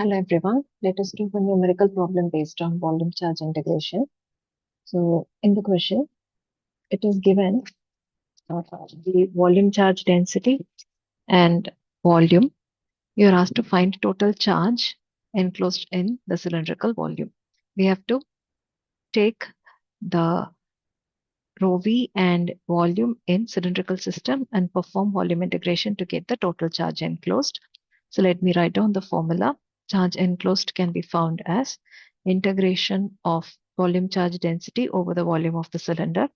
Hello everyone, let us do a numerical problem based on volume charge integration. So in the question, it is given the volume charge density and volume. You are asked to find total charge enclosed in the cylindrical volume. We have to take the rho v and volume in cylindrical system and perform volume integration to get the total charge enclosed. So let me write down the formula. Charge enclosed can be found as integration of volume charge density over the volume of the cylinder.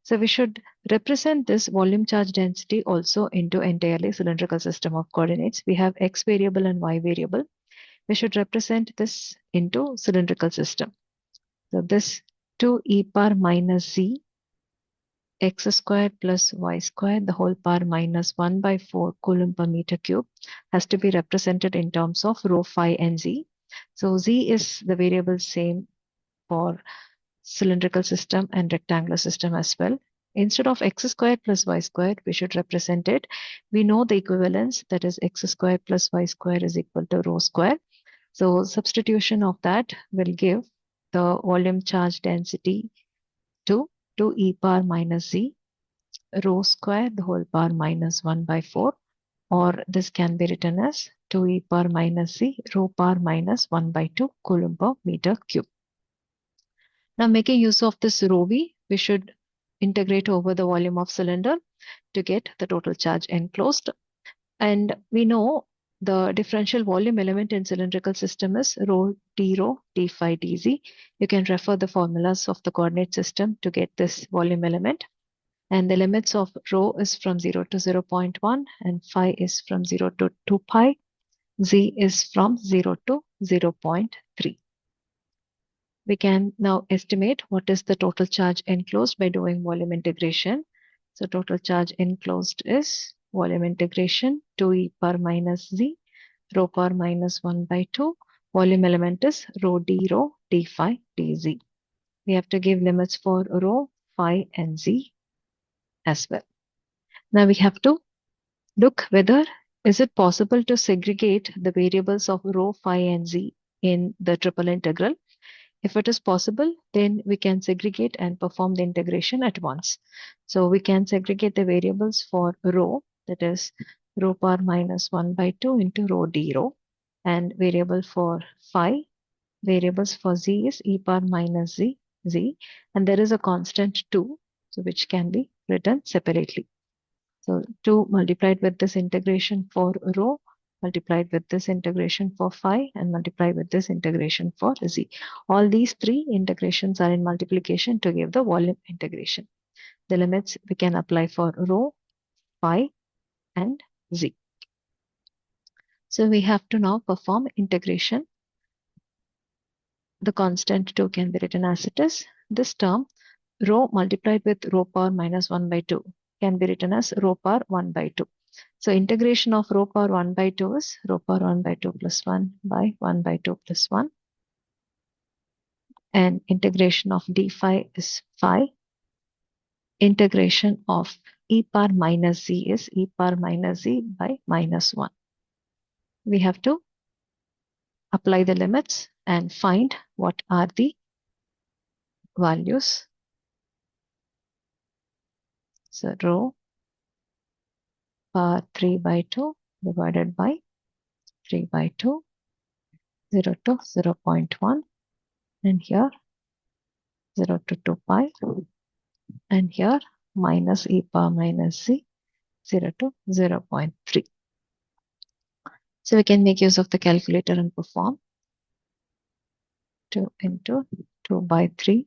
So we should represent this volume charge density also into entirely cylindrical system of coordinates. We have x variable and y variable. We should represent this into cylindrical system. So this 2e power minus z x squared plus y squared the whole power minus 1 by 4 coulomb per meter cube has to be represented in terms of rho, phi, and z. So z is the variable same for cylindrical system and rectangular system as well. Instead of x squared plus y squared, we should represent it. We know the equivalence, that is x squared plus y squared is equal to rho square. So substitution of that will give the volume charge density to 2e power minus z rho square the whole power minus 1 by 4, or this can be written as 2e power minus z rho power minus 1 by 2 coulomb per meter cube. Now making use of this rho v, we should integrate over the volume of cylinder to get the total charge enclosed. And we know the differential volume element in cylindrical system is rho d phi dz. You can refer the formulas of the coordinate system to get this volume element. And the limits of rho is from 0 to 0.1 and phi is from 0 to 2 pi. Z is from 0 to 0.3. We can now estimate what is the total charge enclosed by doing volume integration. So total charge enclosed is volume integration 2e power minus z rho power minus 1 by 2. Volume element is rho d phi dz. We have to give limits for rho, phi, and z as well. Now we have to look whether is it possible to segregate the variables of rho, phi, and z in the triple integral. If it is possible, then we can segregate and perform the integration at once. So we can segregate the variables for rho, that is rho power minus 1 by 2 into rho d rho, and variable for phi, variables for z is e power minus z, and there is a constant 2, so which can be written separately. So 2 multiplied with this integration for rho, multiplied with this integration for phi, and multiplied with this integration for z. All these three integrations are in multiplication to give the volume integration. The limits we can apply for rho, phi, and z. So we have to now perform integration. The constant 2 can be written as it is. This term, rho multiplied with rho power minus 1 by 2, can be written as rho power 1 by 2. So integration of rho power 1 by 2 is rho power 1 by 2 plus 1 by 1 by 2 plus 1. And integration of d phi is phi. Integration of e power minus z is e power minus z by minus 1. We have to apply the limits and find what are the values. So rho power 3 by 2 divided by 3 by 2, 0 to 0.1, and here 0 to 2 pi, and here minus e power minus z, 0 to 0.3. So we can make use of the calculator and perform 2 into 2 by 3.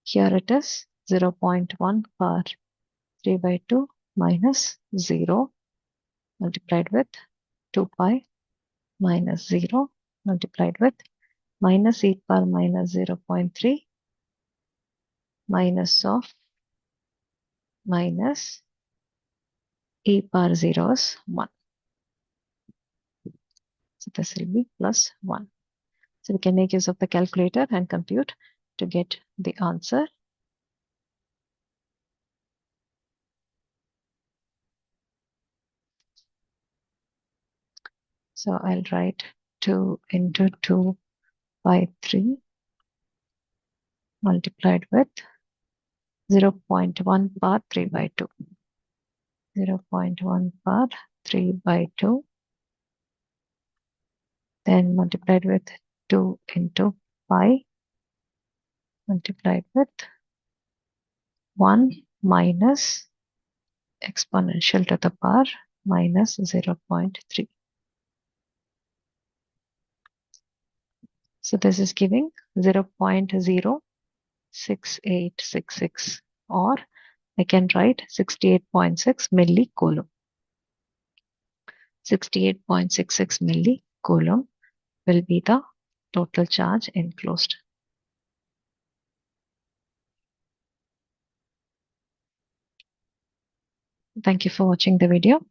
Here it is 0.1 power 3 by 2 minus 0 multiplied with 2 pi minus 0 multiplied with minus e power minus 0.3 minus of minus e power 0 is 1. So this will be plus 1. So we can make use of the calculator and compute to get the answer. So I'll write 2 into 2 by 3 multiplied with 0.1 per 3 by 2. 0.1 per 3 by 2. Then multiplied with 2 into pi multiplied with 1 minus exponential to the power minus 0.3. So this is giving 0.06866, or I can write 68.6 millicoulomb. 68.66 millicoulomb will be the total charge enclosed. Thank you for watching the video.